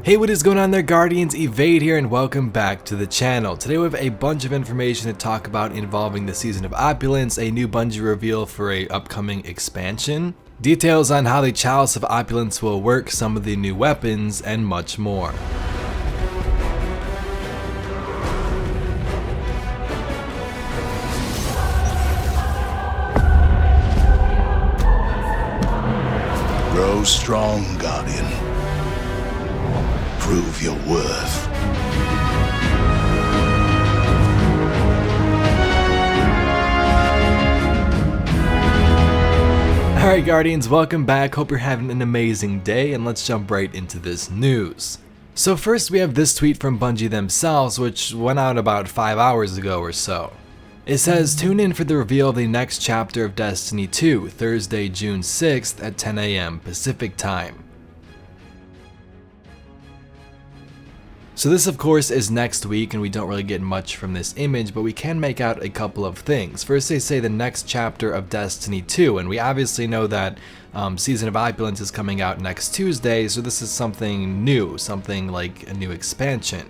Hey, what is going on there, Guardians? Evade here and welcome back to the channel. Today we have a bunch of information to talk about involving the Season of Opulence, a new Bungie reveal for a upcoming expansion, details on how the Chalice of Opulence will work, some of the new weapons, and much more. Grow strong, Guardian. Prove your worth. Alright, Guardians, welcome back. Hope you're having an amazing day, and let's jump right into this news. So first we have this tweet from Bungie themselves, which went out about 5 hours ago or so. It says, tune in for the reveal of the next chapter of Destiny 2, Thursday, June 6th at 10 AM Pacific Time. So this of course is next week, and we don't really get much from this image, but we can make out a couple of things. First they say the next chapter of Destiny 2, and we obviously know that Season of Opulence is coming out next Tuesday, so this is something new, something like a new expansion.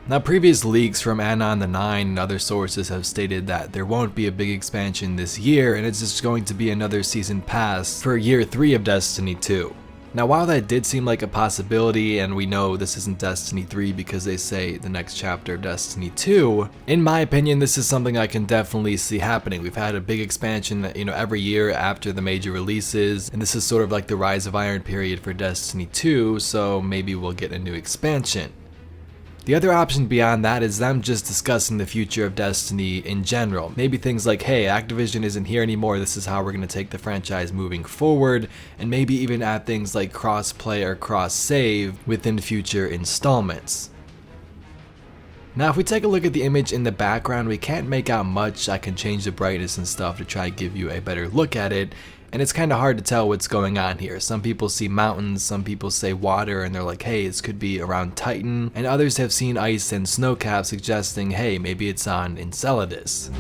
Now, previous leaks from Anon the 9 and other sources have stated that there won't be a big expansion this year, and it's just going to be another season pass for year 3 of Destiny 2. Now, while that did seem like a possibility, and we know this isn't Destiny 3 because they say the next chapter of Destiny 2, in my opinion, this is something I can definitely see happening. We've had a big expansion, every year after the major releases, and this is sort of like the Rise of Iron period for Destiny 2, so maybe we'll get a new expansion. The other option beyond that is them just discussing the future of Destiny in general. Maybe things like, hey, Activision isn't here anymore, this is how we're going to take the franchise moving forward, and maybe even add things like cross-play or cross-save within future installments. Now, if we take a look at the image in the background, we can't make out much. I can change the brightness and stuff to try to give you a better look at it. And it's kind of hard to tell what's going on here. Some people see mountains, some people say water, and they're like, hey, this could be around Titan. And others have seen ice and snowcaps, suggesting, hey, maybe it's on Enceladus.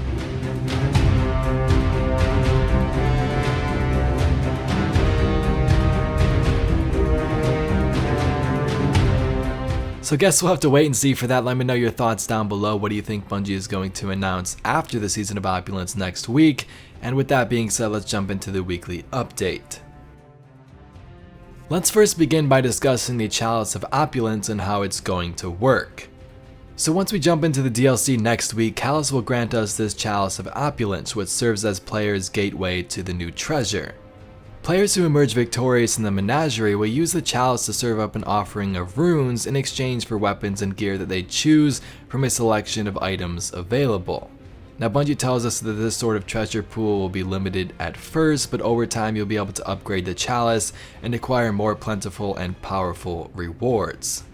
So guess we'll have to wait and see for that. Let me know your thoughts down below. What do you think Bungie is going to announce after the Season of Opulence next week? And with that being said, let's jump into the weekly update. Let's first begin by discussing the Chalice of Opulence and how it's going to work. So once we jump into the DLC next week, Chalice will grant us this Chalice of Opulence, which serves as players' gateway to the new treasure. Players who emerge victorious in the menagerie will use the chalice to serve up an offering of runes in exchange for weapons and gear that they choose from a selection of items available. Now, Bungie tells us that this sort of treasure pool will be limited at first, but over time you'll be able to upgrade the chalice and acquire more plentiful and powerful rewards.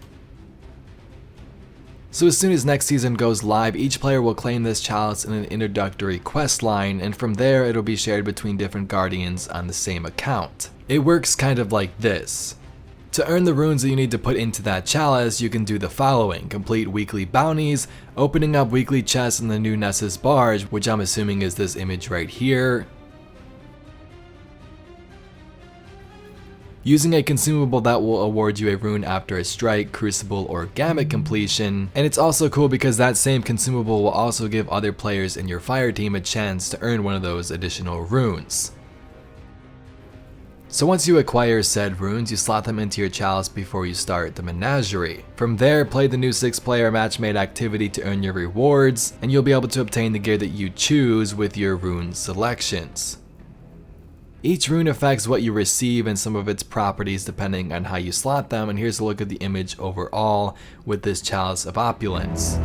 So as soon as next season goes live, each player will claim this chalice in an introductory quest line, and from there it'll be shared between different Guardians on the same account. It works kind of like this. To earn the runes that you need to put into that chalice, you can do the following: complete weekly bounties, opening up weekly chests in the new nessus barge, which I'm assuming is this image right here, using a consumable that will award you a rune after a strike, crucible, or gamut completion. And it's also cool because that same consumable will also give other players in your fire team a chance to earn one of those additional runes. So once you acquire said runes, you slot them into your chalice before you start the menagerie. From there, play the new 6-player match-made activity to earn your rewards, and you'll be able to obtain the gear that you choose with your rune selections. Each rune affects what you receive and some of its properties depending on how you slot them, and here's a look at the image overall with this Chalice of Opulence.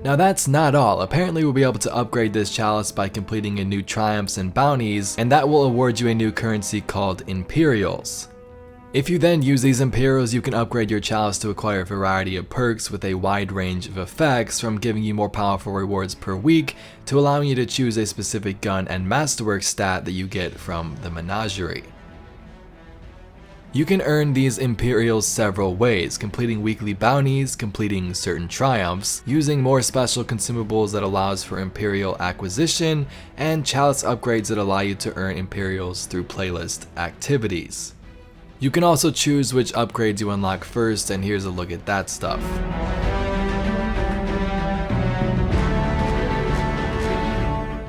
Now that's not all. Apparently we'll be able to upgrade this chalice by completing a new triumphs and bounties, and that will award you a new currency called Imperials. If you then use these Imperials, you can upgrade your chalice to acquire a variety of perks with a wide range of effects, from giving you more powerful rewards per week to allowing you to choose a specific gun and masterwork stat that you get from the menagerie. You can earn these Imperials several ways, completing weekly bounties, completing certain triumphs, using more special consumables that allows for Imperial acquisition, and chalice upgrades that allow you to earn Imperials through playlist activities. You can also choose which upgrades you unlock first, and here's a look at that stuff.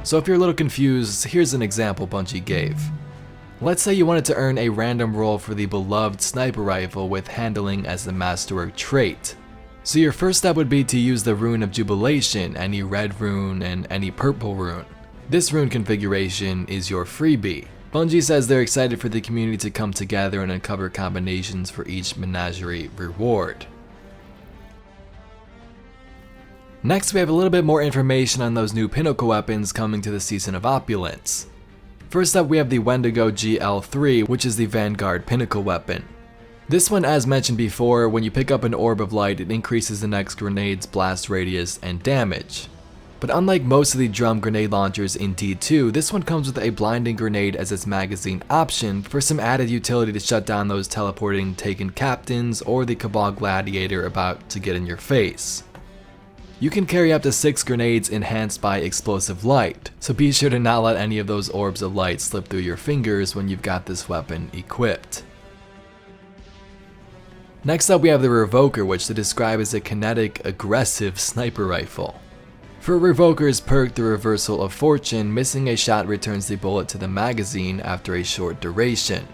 So if you're a little confused, here's an example Bungie gave. Let's say you wanted to earn a random roll for the beloved sniper rifle with handling as the masterwork trait. So your first step would be to use the rune of jubilation, any red rune and any purple rune. This rune configuration is your freebie. Bungie says they're excited for the community to come together and uncover combinations for each menagerie reward. Next, we have a little bit more information on those new pinnacle weapons coming to the season of Opulence. First up, we have the Wendigo GL3, which is the Vanguard pinnacle weapon. This one, as mentioned before, when you pick up an orb of light, it increases the next grenade's blast radius and damage. But unlike most of the drum grenade launchers in D2, this one comes with a blinding grenade as its magazine option for some added utility to shut down those teleporting Taken captains or the Cabal gladiator about to get in your face. You can carry up to 6 grenades enhanced by explosive light, so be sure to not let any of those orbs of light slip through your fingers when you've got this weapon equipped. Next up, we have the Revoker, which they describe as a kinetic, aggressive sniper rifle. For Revoker's perk, the Reversal of Fortune, missing a shot returns the bullet to the magazine after a short duration.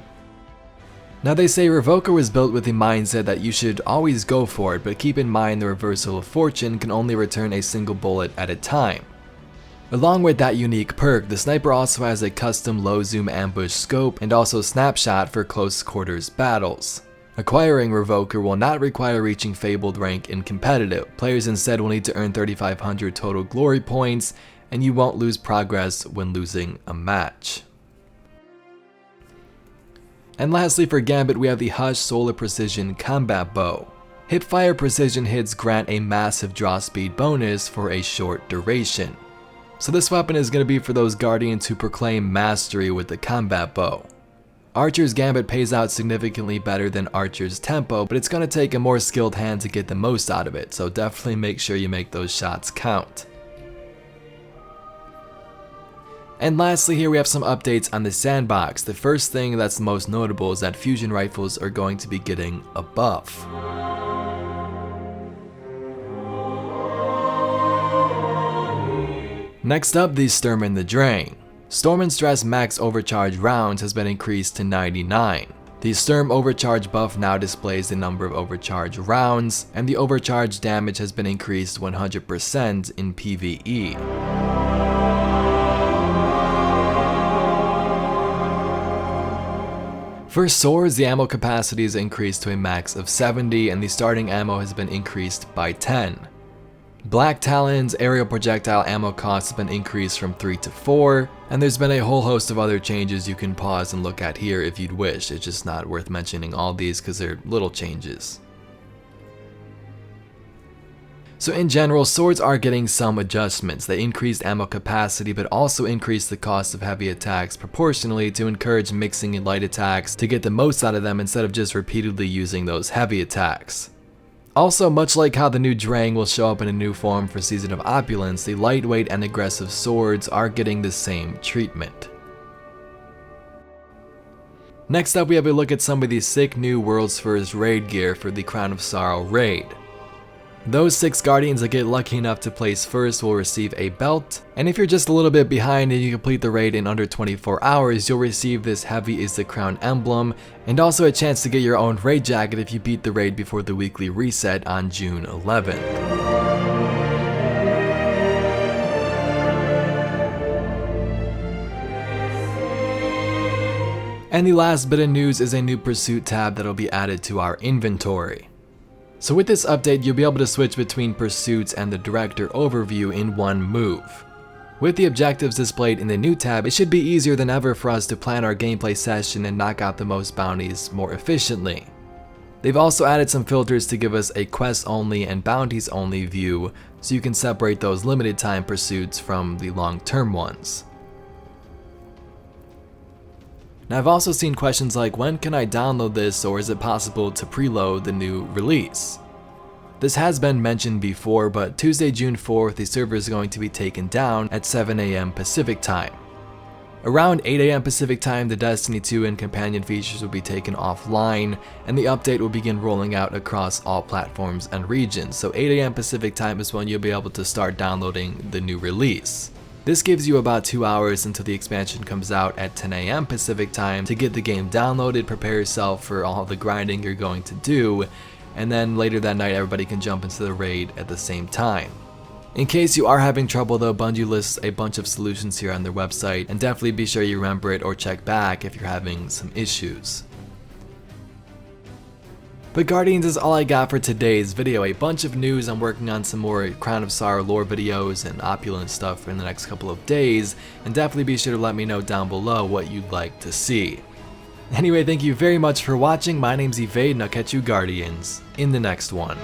Now they say Revoker was built with the mindset that you should always go for it, but keep in mind the Reversal of Fortune can only return a single bullet at a time. Along with that unique perk, the sniper also has a custom low zoom ambush scope and also snapshot for close quarters battles. Acquiring Revoker will not require reaching Fabled rank in competitive. Players instead will need to earn 3,500 total glory points, and you won't lose progress when losing a match. And lastly, for Gambit, we have the Hush Solar Precision Combat Bow. Hipfire precision hits grant a massive draw speed bonus for a short duration. So this weapon is going to be for those Guardians who proclaim mastery with the combat bow. Archer's Gambit pays out significantly better than Archer's Tempo, but it's going to take a more skilled hand to get the most out of it, so definitely make sure you make those shots count. And lastly, here we have some updates on the Sandbox. The first thing that's the most notable is that fusion rifles are going to be getting a buff. Next up, the Sturm and the Drang. Storm and Stress max overcharge rounds has been increased to 99. The Sturm overcharge buff now displays the number of overcharge rounds, and the overcharge damage has been increased 100% in PvE. For swords, the ammo capacity is increased to a max of 70, and the starting ammo has been increased by 10. Black Talon's aerial projectile ammo cost has been increased from 3 to 4, and there's been a whole host of other changes you can pause and look at here if you'd wish. It's just not worth mentioning all these because they're little changes. So in general, swords are getting some adjustments. They increased ammo capacity but also increased the cost of heavy attacks proportionally to encourage mixing in light attacks to get the most out of them instead of just repeatedly using those heavy attacks. Also, much like how the new Drang will show up in a new form for Season of Opulence, the lightweight and aggressive swords are getting the same treatment. Next up, we have a look at some of the sick new World's First raid gear for the Crown of Sorrow raid. Those 6 Guardians that get lucky enough to place first will receive a belt, and if you're just a little bit behind and you complete the raid in under 24 hours, you'll receive this Heavy is the Crown emblem, and also a chance to get your own raid jacket if you beat the raid before the weekly reset on June 11th. And the last bit of news is a new pursuit tab that'll be added to our inventory. So with this update, you'll be able to switch between pursuits and the director overview in one move. With the objectives displayed in the new tab, it should be easier than ever for us to plan our gameplay session and knock out the most bounties more efficiently. They've also added some filters to give us a quest only and bounties only view, so you can separate those limited time pursuits from the long term ones. And I've also seen questions like, when can I download this, or is it possible to preload the new release? This has been mentioned before, but Tuesday, June 4th, the server is going to be taken down at 7 AM Pacific time. Around 8 AM Pacific time, the Destiny 2 and companion features will be taken offline, and the update will begin rolling out across all platforms and regions. So 8 AM Pacific time is when you'll be able to start downloading the new release. This gives you about 2 hours until the expansion comes out at 10 AM Pacific time to get the game downloaded, prepare yourself for all the grinding you're going to do, and then later that night everybody can jump into the raid at the same time. In case you are having trouble though, Bungie lists a bunch of solutions here on their website, and definitely be sure you remember it or check back if you're having some issues. But Guardians is all I got for today's video. A bunch of news. I'm working on some more Crown of Sorrow lore videos and Opulence stuff in the next couple of days, and definitely be sure to let me know down below what you'd like to see. Anyway, thank you very much for watching. My name's Evade, and I'll catch you Guardians in the next one.